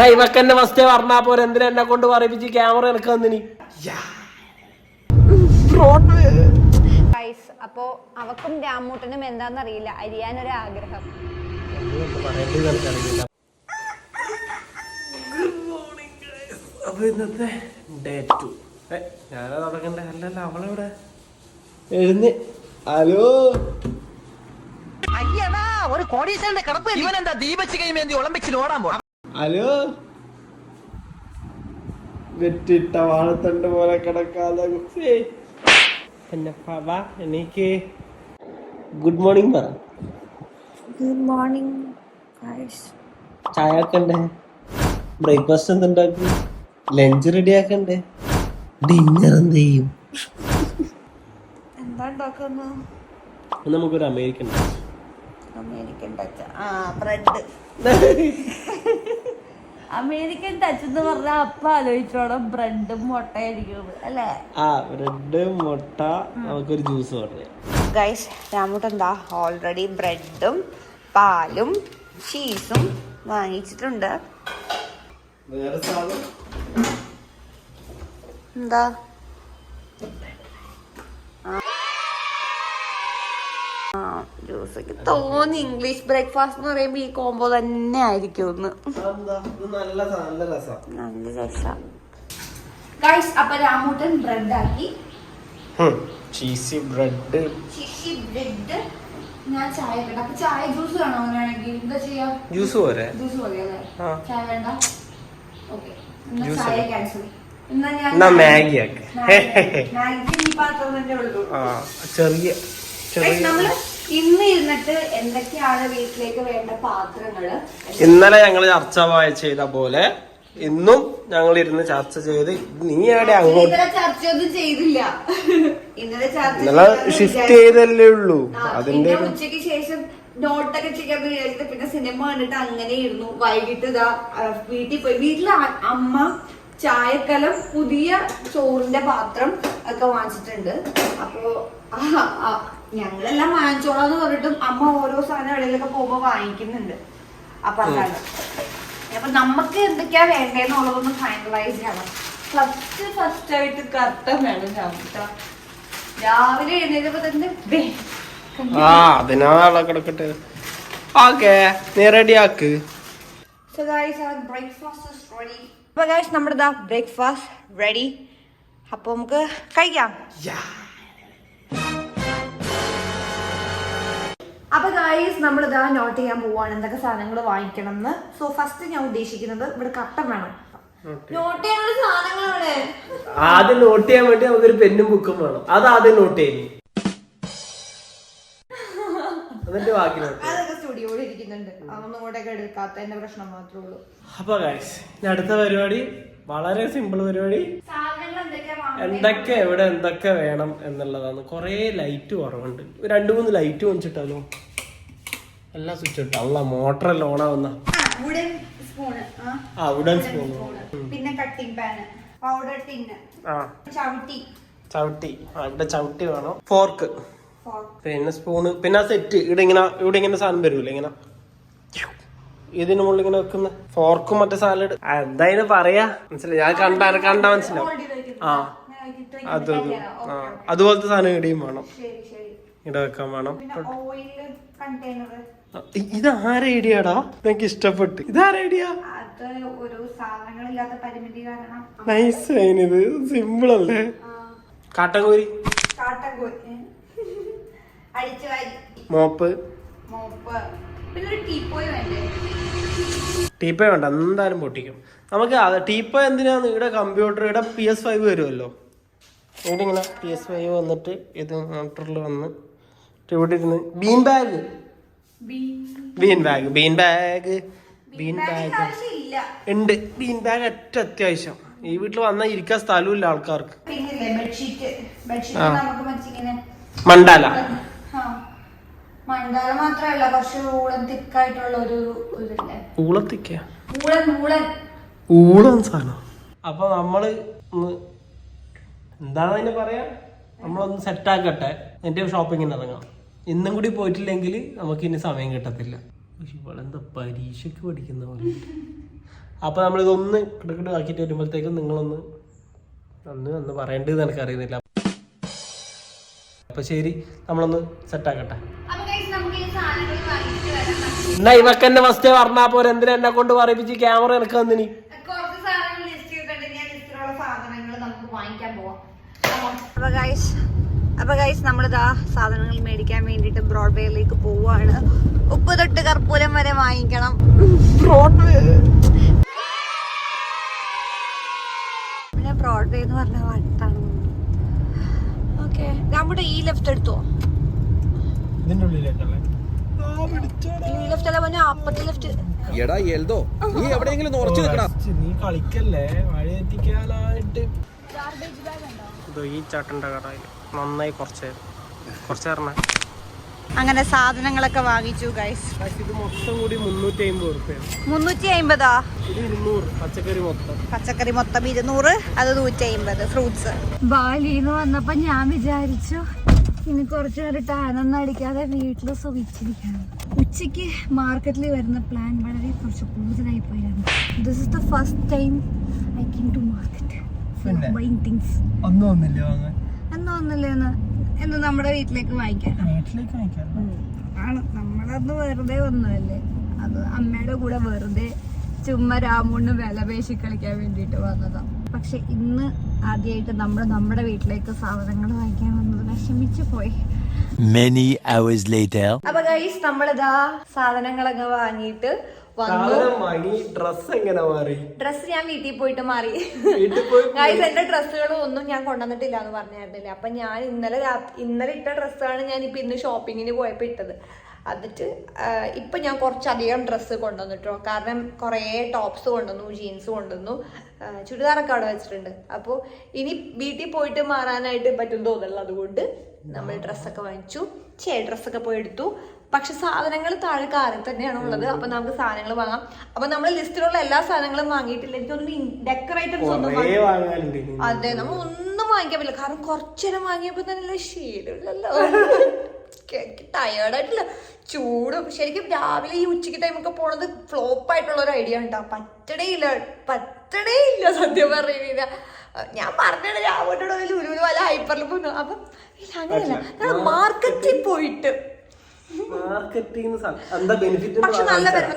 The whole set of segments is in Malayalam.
എന്നാ ഇവക്കെന്നെ ഫസ്റ്റ് പറഞ്ഞാ പോരെ, എന്തിനാ എന്നെ കൊണ്ട് പറയിപ്പിച്ച് ക്യാമറ എനിക്ക് വന്നിനി. അപ്പോ അവക്കും രാമൂട്ടനും എന്താന്നറിയില്ല, അരിയാനൊരു ആഗ്രഹം. അപ്പൊ ഇന്നത്തെ ഡേ 2 ഞാനാ തുടങ്ങണ്ടേ? അല്ലല്ല, അവളെവിടെ എഴുന്നേ? ഹലോ, ഒരു കോടീശ്വരന്റെ കിടപ്പ്. ഇവനെന്താ ദീപശിഖയുമേന്തി ഒളിമ്പിക്സിൽ ഓടാൻ പോണം? ഹലോ, വെറ്റിട്ട വാഴത്തണ്ട് പോലെ കിടക്കാതെ എനിക്ക് ഗുഡ് മോർണിംഗ് പറ. Good morning. ചായ ആക്കണ്ടേ? ബ്രേക്ക്ഫാസ്റ്റ് എന്തുണ്ടാക്കും? ലഞ്ച് റെഡി ആക്കണ്ടേ? ഡിന്നർ എന്ത് ചെയ്യും? എന്താ ഉണ്ടാക്കുന്നു? നമുക്കൊരു American touch. Bread. American touch എന്ന് പറഞ്ഞാൽ അപ്പ ആലോചിച്ചോണം ബ്രെഡും മുട്ടയായിരിക്കും അല്ലേ? ബ്രെഡ്, മുട്ട, നമുക്കൊരു ജ്യൂസ് പറഞ്ഞു. ഗൈസ്, രാമൂട്ട് എന്താ ഓൾറെഡി ബ്രെഡും പാലും ചീസും വാങ്ങിച്ചിട്ടുണ്ട്. വേറെ സാധനം എന്താ? ജ്യൂസൊക്കെ തോന്നി. ഇംഗ്ലീഷ് ബ്രേക്ക്ഫാസ്റ്റ് എന്ന് പറയുമ്പോ ഈ കോംബോ തന്നെ ആയിരിക്കും. നല്ല രസം. ഗൈസ്, അപ്പൊ രാമൂട്ടൻ ബ്രെഡ് ആക്കി. Cheesy bread. ഞാൻ ചായ കേട്ടോ. അപ്പൊ ചായ ജ്യൂസ് വേണോ? അങ്ങനെയാണെങ്കിൽ എന്താ ചെയ്യാ? ജ്യൂസ് പോരെ? ജ്യൂസ് പോലെയല്ലേ? ചായ വേണ്ട. ഓക്കെ, ചായ ക്യാൻസൽ. മാഗി ആക്ക്. ചെറിയ നമ്മള് ഇന്ന് ഇരുന്നിട്ട് എന്തൊക്കെയാണ് വീട്ടിലേക്ക് വേണ്ട പാത്രങ്ങള് ഇന്നലെ ഞങ്ങള് ചർച്ച ചെയ്ത പോലെ ഇന്നും ഞങ്ങൾ ഇരുന്ന് ചർച്ച ചെയ്ത്. നീ എവിടെ അങ്ങോട്ട് ചർച്ചയൊന്നും ചെയ്തില്ല. ഇന്നലെ ഷിഫ്റ്റ് ചെയ്തല്ലേ ഉള്ളൂ. അതിന്റെ ഉച്ചയ്ക്ക് ശേഷം നോട്ടൊക്കെ ചെയ്യാന്ന് വിചാരിച്ചിട്ട് പിന്നെ സിനിമ കണ്ടിട്ട് അങ്ങനെ ഇരുന്നു. വൈകിട്ട് ഇതാ വീട്ടിൽ പോയി. വീട്ടില് അമ്മ ചായക്കലം, പുതിയ ചോറിന്റെ പാത്രം ഒക്കെ വാങ്ങിച്ചിട്ടുണ്ട്. അപ്പൊ ഞങ്ങളെല്ലാം വാങ്ങിച്ചോളാന്ന് പറഞ്ഞിട്ടും അമ്മ ഓരോ സാധനം ഇടയിലൊക്കെ പോകുമ്പോ വാങ്ങിക്കുന്നുണ്ട്. അപ്പൊ അതാണ്. അപ്പൊ നമുക്ക് എന്തൊക്കെയാ വേണ്ടതെന്നുള്ളതൊന്ന് ഫൈനലൈസ് ചെയ്യണം. ഫസ്റ്റ് ആയിട്ട് കർട്ടൻ വേണം. രാവിലെ എഴുന്നേറ്റപ്പോ തന്നെ അതിനാളെ കിടക്കട്ടെ. ഓക്കെ, നീ റെഡി ആക്ക്. So guys, our breakfast is ready. അപ്പൊ guys, നമ്മുടെ ബ്രേക്ക്ഫാസ്റ്റ് റെഡി. അപ്പൊ നമുക്ക് കഴിക്കാം. അപ്പൊ ഗൈസ്, നമ്മളിതാ നോട്ട് ചെയ്യാൻ പോവാണ് എന്തൊക്കെ സാധനങ്ങൾ വാങ്ങിക്കണം എന്ന്. സോ ഫസ്റ്റ് ഞാൻ ഉദ്ദേശിക്കുന്നത് ഇവിടെ കട്ടൻ വേണം. നോട്ട് ചെയ്യാനുള്ള സാധനങ്ങൾ ഇവിടെ ആദ്യം നോട്ട് ചെയ്യാൻ വേണ്ടി നമുക്കൊരു പെന്നും ബുക്കും വേണം. അത് ആദ്യം നോട്ട് ചെയ്യും, എന്നിട്ട് ബാക്കി നോട്ട്. അതൊക്കെ സ്റ്റുഡിയോയിൽ ഇരിക്കുന്നുണ്ട്. അതൊന്നും ഇങ്ങോട്ടൊക്കെ എടുക്കാത്തതിന്റെ പ്രശ്നം മാത്രമേ ഉള്ളൂ. അപ്പൊ ഗൈസ്, അടുത്ത പരിപാടി വളരെ സിമ്പിൾ പരിപാടി. എന്തൊക്കെ എവിടെ എന്തൊക്കെ വേണം എന്നുള്ളതാണ്. കൊറേ ലൈറ്റ് കുറവുണ്ട്. 2-3 ലൈറ്റ് വാങ്ങിച്ചിട്ടാലോ? എല്ലാ സ്വിച്ച് ഇട്ടോ? അല്ല, മോട്ടറെല്ലാം ഓണാവുന്ന വുഡൻ സ്പൂൺ, പിന്നെ കട്ടിംഗ് പാൻ, പൗഡർ ടിന്ന്, ചവിട്ടി ഇവിടെ ചവിട്ടി വേണം. ഫോർക്ക്, പിന്നെ സ്പൂണ്, പിന്നെ ആ സെറ്റ് ഇവിടെ ഇങ്ങനെ സാധനം വരൂല, ഇങ്ങനെ ഇതിന് മുകളിൽ ഇങ്ങനെ വെക്കുന്ന ഫോർക്കും മറ്റേ സാലഡ്. എന്തായാലും പറയാ, മനസ്സിലായി? ഞാൻ കണ്ട മനസ്സിലാവും. അതുപോലത്തെ സാധനം ഇടയും വേണം, ഇട വെക്കാൻ വേണം. ഇത് ആരെ ഐഡിയാടാ? എനിക്ക് ഇഷ്ടപ്പെട്ടു. ഇതാര ഐഡിയ? നൈസ്. ഇത് സിമ്പിൾ അല്ലേ? കാട്ടൻകോരി, മോപ്പ്, ടീപ്പോ വേണ്ട, എന്തായാലും പൊട്ടിക്കും നമുക്ക്. ടീപ്പോ എന്തിനാന്ന്? ഇവിടെ കമ്പ്യൂട്ടർ, ഇവിടെ PS5 വരുമല്ലോ. ഇവിടെ ഇങ്ങനെ PS5 വന്നിട്ട് ഇത് മോട്ടറിൽ വന്ന് ഇവിടെ ഇരുന്ന് ബീൻ ബാഗ് ഉണ്ട്. ബീൻ ബാഗ് ഏറ്റവും അത്യാവശ്യം. ഈ വീട്ടിൽ വന്നാൽ ഇരിക്കാൻ സ്ഥലമില്ല ആൾക്കാർക്ക്. മണ്ടാല മാത്രല്ല, പക്ഷെ തിക്കായിട്ടുള്ള ഒരു ഊളൻ സാധനം. അപ്പൊ നമ്മള് എന്താണ് അതിന് പറയാ, നമ്മളൊന്ന് സെറ്റാക്കട്ടെ, എന്നിട്ട് ഷോപ്പിങ്ങിന് ഇറങ്ങാം. ഇന്നും കൂടി പോയിട്ടില്ലെങ്കിൽ നമുക്ക് ഇനി സമയം കിട്ടത്തില്ല. ഇവളെന്താ പരീക്ഷയ്ക്ക് പഠിക്കുന്ന പോലെ. അപ്പൊ നമ്മളിതൊന്ന് കിടക്കിട്ട് ആക്കിയിട്ട് വരുമ്പോഴത്തേക്കും നിങ്ങളൊന്ന് ഒന്ന് പറയേണ്ടത് എനിക്കറിയുന്നില്ല. അപ്പൊ ശരി, നമ്മളൊന്ന് സെറ്റാക്കട്ടെ. എന്നാ ഇവക്ക് എന്നെ ഫസ്റ്റ് പറഞ്ഞാ പോരെ, എന്തിനാ എന്നെ കൊണ്ട് പറയിപ്പിച്ച് ക്യാമറ എനിക്ക് തന്നിനി. അപ്പൊ ഗൈസ് നമ്മളിതാ സാധനങ്ങൾ മേടിക്കാൻ വേണ്ടിട്ട് ബ്രോഡ്വേയിലേക്ക് പോവാണ്. ഉപ്പ് തൊട്ട് കർപ്പൂരം വരെ വാങ്ങിക്കണം. പിന്നെ ബ്രോഡ്വേ എന്ന് പറഞ്ഞ വട്ടാണ്. ഓക്കെ, നമ്മുടെ ഈ ലെഫ്റ്റ് എടുത്തോ. ഈ ലെഫ്റ്റ് അല്ല പറഞ്ഞ അപ്പത്തെ ലെഫ്റ്റ്. എടാ എൽദോ, നീ എവിടെയെങ്കിലും ഉറച്ചു നിൽക്കണം. നീ കളിക്കല്ലേ, മഴ എത്തിക്കാനായിട്ട്. ഈ ചാട്ടന്റെ കടയിൽ നന്നായി കുറച്ച് അങ്ങനെ സാധനങ്ങളൊക്കെ വാങ്ങിച്ചു ഗൈസ്. ഇത് മൊത്തം കൂടി 350 രൂപയാണ്. 350. ഇത് 200 പച്ചക്കറി മൊത്തം 200, അത് 150 ഫ്രൂട്ട്സ്. ബാലിന്ന് വന്നപ്പോ ഞാൻ വിചാരിച്ചു ഇനി കുറച്ചു നേരം ടാനൊന്നും അടിക്കാതെ വീട്ടിൽ സുഖിച്ചിരിക്കണം. ഉച്ചയ്ക്ക് മാർക്കറ്റിൽ വരുന്ന പ്ലാൻ വളരെ കുറച്ച് കൂടുതലായി പോയിരുന്നു. This is the first time I came to market buying things. എന്ന് നമ്മുടെ വീട്ടിലേക്ക് വാങ്ങിക്കാൻ ആണ്. നമ്മളന്ന് വെറുതെ ഒന്നുമല്ലേ, അത് അമ്മയുടെ കൂടെ വെറുതെ ചുമ്മാ രാമൂണ് വില പേശി കളിക്കാൻ വേണ്ടിട്ട് വന്നതാ. പക്ഷെ ഇന്ന് ആദ്യമായിട്ട് നമ്മുടെ വീട്ടിലേക്ക് സാധനങ്ങൾ വാങ്ങിക്കാൻ വന്നത് വിഷമിച്ചു പോയി. അപ്പൊ ഗൈസ് നമ്മളിതാ സാധനങ്ങളൊക്കെ വാങ്ങിയിട്ട് ഡ്രസ് ഞാൻ വീട്ടിൽ പോയിട്ട് മാറി. ഗൈസ് എന്റെ ഡ്രസ്സുകളും ഒന്നും ഞാൻ കൊണ്ടുവന്നിട്ടില്ല എന്ന് പറഞ്ഞായിരുന്നില്ല. അപ്പൊ ഞാൻ ഇന്നലെ ഇട്ട ഡ്രസ്സാണ് ഞാൻ ഇന്ന് ഷോപ്പിങ്ങിന് പോയപ്പോ ഇട്ടത്. എന്നിട്ട് ഇപ്പൊ ഞാൻ കുറച്ചധികം ഡ്രസ്സ് കൊണ്ടുവന്നിട്ടോ. കാരണം കുറേ ടോപ്സ് കൊണ്ടുവന്നു, ജീൻസ് കൊണ്ടുവന്നു, ചുരിദാറൊക്കെ അവിടെ വെച്ചിട്ടുണ്ട്. അപ്പോൾ ഇനി വീട്ടിൽ പോയിട്ട് മാറാനായിട്ട് പറ്റും തോന്നുന്നില്ല. അതുകൊണ്ട് നമ്മൾ ഡ്രസ്സൊക്കെ വാങ്ങിച്ചു. ഡ്രസ്സൊക്കെ പോയി എടുത്തു. പക്ഷെ സാധനങ്ങൾ താഴെ കാറിൽ തന്നെയാണ് ഉള്ളത്. അപ്പൊ നമുക്ക് സാധനങ്ങൾ വാങ്ങാം. അപ്പൊ നമ്മൾ ലിസ്റ്റിലുള്ള എല്ലാ സാധനങ്ങളും വാങ്ങിയിട്ടില്ല. എനിക്കൊന്നും ഡെക്കറേറ്റീവ്സ് ഒന്നും അതെ നമ്മൾ ഒന്നും വാങ്ങിക്കാൻ പറ്റില്ല. കാരണം കുറച്ചേരം വാങ്ങിയപ്പോ തന്നെ ശീലമില്ലല്ലോ, ടയേർഡായിട്ടില്ല, ചൂടും. ശരിക്കും രാവിലെ ഈ ഉച്ചയ്ക്ക് ടൈമൊക്കെ പോണത് ഫ്ലോപ്പ് ആയിട്ടുള്ള ഒരു ഐഡിയ ഉണ്ടാവും. പറ്റടേ ഇല്ല സത്യം പറയുന്നില്ല. ഞാൻ പറഞ്ഞത് രാവിലെ ലുലുവിൽ വല്ല ഹൈപ്പറിൽ പോകുന്നു. അപ്പം ഇല്ല, അങ്ങനെയല്ല, ഞാൻ മാർക്കറ്റിൽ പോയിട്ട്. പക്ഷെ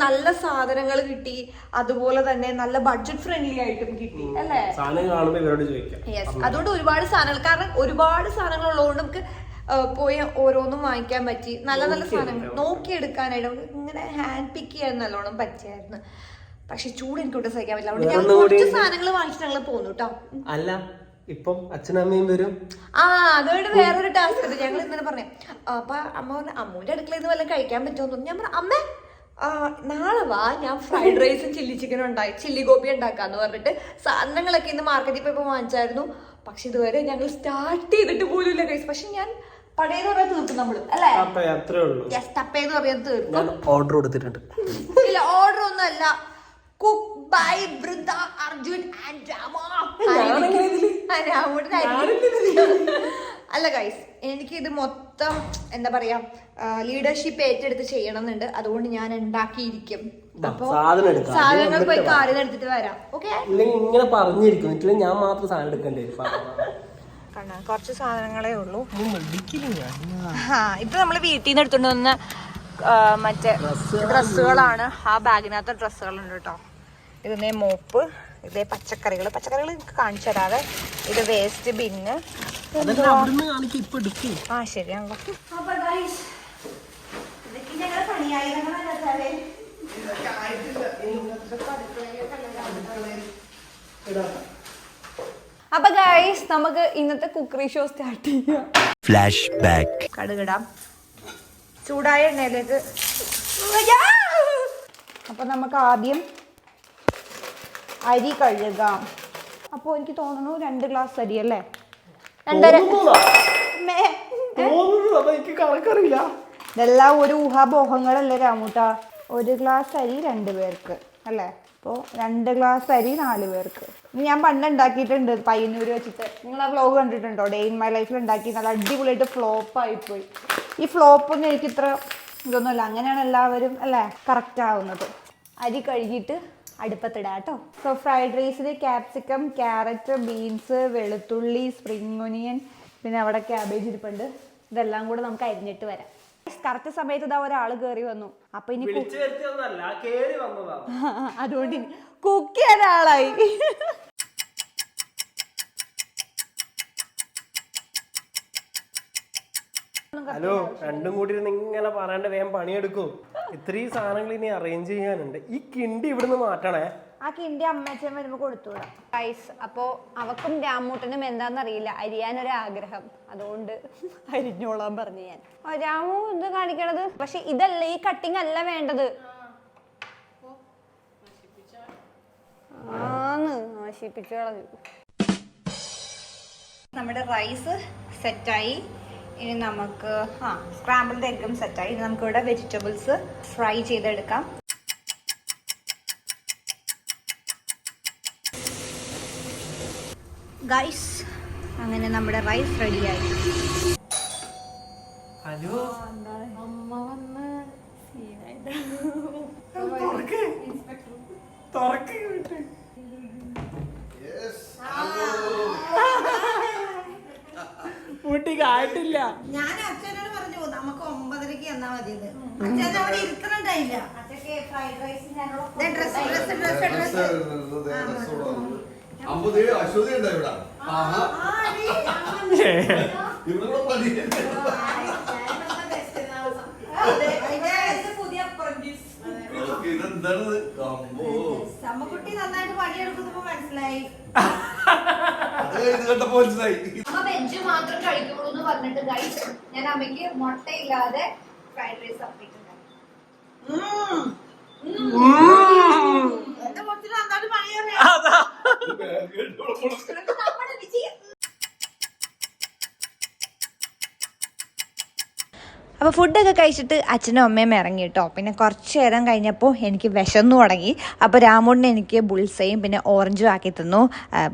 നല്ല സാധനങ്ങൾ കിട്ടി. അതുപോലെ തന്നെ നല്ല ബഡ്ജറ്റ് ഫ്രണ്ട്ലി ആയിട്ടും കിട്ടി അല്ലേ. യെസ്, അതുകൊണ്ട് ഒരുപാട് സാധനങ്ങൾ, കാരണം ഒരുപാട് സാധനങ്ങൾ ഉള്ളതുകൊണ്ട് നമുക്ക് പോയി ഓരോന്നും വാങ്ങിക്കാൻ പറ്റി. നല്ല സാധനങ്ങൾ നോക്കിയെടുക്കാനായിട്ട് നമുക്ക് ഇങ്ങനെ ഹാൻഡ് പിക്ക് ചെയ്യാൻ നല്ലോണം പറ്റിയായിരുന്നു. പക്ഷെ ചൂട് എനിക്കോട്ട് സഹിക്കാൻ പറ്റില്ല. അതുകൊണ്ട് ഞാൻ കുറച്ച് സാധനങ്ങൾ വാങ്ങിച്ചിട്ട് ഞങ്ങൾ പോന്നു കേട്ടോ. അല്ല, ഇപ്പം അച്ഛനമ്മയും വരും. അതുകൊണ്ട് വേറൊരു ടാസ്ക് ഉണ്ട്. ഞങ്ങൾ ഇന്നലെ പറഞ്ഞു. അപ്പൊ അമ്മ പറഞ്ഞു അമ്മൂന്റെ അടുക്കളയിൽ നിന്ന് വല്ലതും കഴിക്കാൻ പറ്റുമോ. ഞാൻ പറഞ്ഞു അമ്മ നാളെ വാ, ഞാൻ ഫ്രൈഡ് റൈസും ചില്ലി ചിക്കനും ചില്ലി ഗോപി ഉണ്ടാക്കാന്ന് പറഞ്ഞിട്ട് സാധനങ്ങളൊക്കെ ഇന്ന് മാർക്കറ്റിൽ പോയപ്പോ വാങ്ങിച്ചായിരുന്നു. പക്ഷെ ഇതുവരെ ഞങ്ങൾ സ്റ്റാർട്ട് ചെയ്തിട്ട് പോലും ഇല്ല ഗൈസ്. പക്ഷെ ഞാൻ പടയെന്ന് പറയാൻ തീർക്കും നമ്മള് അല്ലേ. ടപ്പേന്ന് പറയാൻ തീർക്കും. ഓർഡർ കൊടുത്തിട്ടുണ്ട്. ഇല്ല, ഓർഡർ ഒന്നും അല്ല. Cook by Vrinda Arjun and Rama. അല്ല ഗൈസ്, എനിക്ക് ഇത് മൊത്തം എന്താ പറയാ ലീഡർഷിപ്പ് ഏറ്റെടുത്ത് ചെയ്യണം എന്നുണ്ട്. അതുകൊണ്ട് ഞാൻ ഉണ്ടാക്കിയിരിക്കും. അപ്പൊ സാധനങ്ങൾ പോയി കാര്യം എടുത്തിട്ട് വരാം. ഓക്കെ, ഇങ്ങനെ പറഞ്ഞിരിക്കും, ഞാൻ മാത്രം സാധനം എടുക്കേണ്ടി വരും. കുറച്ച് സാധനങ്ങളേ ഉള്ളൂ. ഇപ്പൊ നമ്മള് വീട്ടിൽ നിന്ന് എടുത്തോണ്ട് വന്ന മറ്റേ ഡ്രസ്സുകളാണ്. ആ ബാഗിനകത്ത് ഡ്രസ്സുകളുണ്ട് കേട്ടോ. ഇതേ മോപ്പ്, ഇതേ പച്ചക്കറികൾ നിങ്ങൾക്ക് കാണിച്ചു തരാതെ. ഇത് വേസ്റ്റ് ബിന്ന്. ശരിയാണല്ലോ. അപ്പൊ ഗൈസ് നമുക്ക് ഇന്നത്തെ കുക്കറി ഷോ സ്റ്റാർട്ട് ചെയ്യാം. Flash back. കടുകിടാം. ചൂടായ എണ്ണയിലേക്ക്. അപ്പൊ നമുക്ക് ആദ്യം അരി കഴുകാം. അപ്പൊ എനിക്ക് തോന്നുന്നു 2 ഗ്ലാസ് അരി അല്ലേ? 2.5. ഇതെല്ലാം ഒരു ഊഹാപോഹങ്ങളല്ലേ രാമൂട്ടാ. 1 ഗ്ലാസ് അരി 2 പേർക്ക് അല്ലേ? അപ്പോൾ 2 ഗ്ലാസ് അരി 4 പേർക്ക്. ഞാൻ പണ്ട് ഉണ്ടാക്കിയിട്ടുണ്ട് പയ്യന്നൂര് വെച്ചിട്ട്. നിങ്ങൾ ആ വ്ലോഗ് കണ്ടിട്ടുണ്ടോ? ഡേ ഇൻ മൈ ലൈഫിൽ ഉണ്ടാക്കി. നല്ല അടിപൊളിയായിട്ട് ഫ്ലോപ്പായിപ്പോയി. ഈ ഫ്ലോപ്പൊന്നും എനിക്ക് ഇത്ര ഇതൊന്നുമില്ല. അങ്ങനെയാണ് എല്ലാവരും അല്ലേ കറക്റ്റ് ആവുന്നത്. അരി കഴുകിയിട്ട് അടുപ്പത്തിടാം കേട്ടോ. സോ ഫ്രൈഡ് റൈസിന് ക്യാപ്സിക്കം, ക്യാരറ്റ്, ബീൻസ്, വെളുത്തുള്ളി, സ്പ്രിംഗ് ഒനിയൻ, പിന്നെ അവിടെ ക്യാബേജ് ഇരിപ്പുണ്ട്. ഇതെല്ലാം കൂടെ നമുക്ക് അരിഞ്ഞിട്ട് വരാം. കറക്റ്റ് സമയത്ത് ഇതാ ഒരാൾ കയറി വന്നു. അപ്പൊ ഇനി അതുകൊണ്ട് കുക്ക് ചെയ്യാൻ ആളായി. ഹലോ, രണ്ടും കൂടി ഇങ്ങനെ പറയാണ്ട് വേഗം പണിയെടുക്കും. ഇത്രയും സാധനങ്ങൾ ഇനി അറേഞ്ച് ചെയ്യാനുണ്ട്. ഈ കിണ്ടി ഇവിടുന്ന് മാറ്റണേ. ആ കിണ്ടി അമ്മച്ചൻ വരുമ്പോ കൊടുത്തുവിടാം. അപ്പോ അവക്കും രാമൂട്ടനും എന്താന്നറിയില്ല, അരിയാനൊരാഗ്രഹം. അതുകൊണ്ട് അരിഞ്ഞോളാൻ പറഞ്ഞു ഞാൻ. രാമു എന്ത് കാണിക്കണത്? പക്ഷെ ഇതല്ല, ഈ കട്ടിങ് അല്ല വേണ്ടത്. നശിപ്പിച്ചു കളഞ്ഞു. നമ്മുടെ റൈസ് സെറ്റായി. ഇനി നമുക്ക് സ്ക്രാമ്പിൾഡ് എഗ്ഗും സെറ്റായി. ഇനി നമുക്കിവിടെ വെജിറ്റബിൾസ് ഫ്രൈ ചെയ്തെടുക്കാം. ഗൈസ്, അങ്ങനെ നമ്മുടെ റൈസ് റെഡിയായി. ഹലോ, അമ്മ വന്ന് കുട്ടിക്കായിട്ടില്ല. ഞാൻ അച്ഛനോട് പറഞ്ഞു നമുക്ക് 9:30 എന്നാ മതി. അച്ഛൻ അവിടെ ഇരിക്കുന്നുണ്ടായില്ല. അശ്വതി ഉണ്ടോ ഇവിടെ? അമ്മക്കുട്ടി നന്നായിട്ട് പണിയെടുക്കുന്നപ്പോ മനസ്സിലായി. അമ്മ വെജ് മാത്രം കഴിക്കുള്ളൂ എന്ന് പറഞ്ഞിട്ട് ഗൈസ് ഞാൻ അമ്മയ്ക്ക് മുട്ടയില്ലാതെ ഫ്രൈഡ് റൈസ് എന്റെ മുട്ടിൽ നന്നായിട്ട് പണിയറിയാം. അപ്പോൾ ഫുഡൊക്കെ കഴിച്ചിട്ട് അച്ഛനും അമ്മയും ഇറങ്ങി കേട്ടോ. പിന്നെ കുറച്ച് നേരം കഴിഞ്ഞപ്പോൾ എനിക്ക് വിശന്നു തുടങ്ങി. അപ്പോൾ രാമൂടിന് എനിക്ക് ബുൾസയും പിന്നെ ഓറഞ്ചും ആക്കി തന്നു.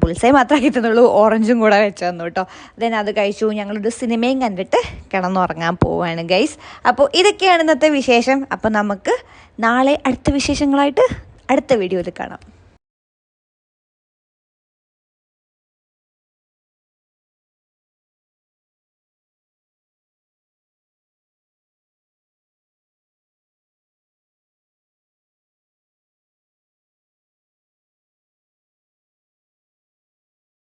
ബുൾസയും മാത്രമേ ആക്കി തന്നുള്ളൂ, ഓറഞ്ചും കൂടെ വെച്ച് തന്നു കേട്ടോ. ദെൻ അത് കഴിച്ചു. ഞങ്ങളൊരു സിനിമയും കണ്ടിട്ട് കിടന്നുറങ്ങാൻ പോവുകയാണ് ഗൈസ്. അപ്പോൾ ഇതൊക്കെയാണ് ഇന്നത്തെ വിശേഷം. അപ്പോൾ നമുക്ക് നാളെ അടുത്ത വിശേഷങ്ങളായിട്ട് അടുത്ത വീഡിയോയിൽ കാണാം.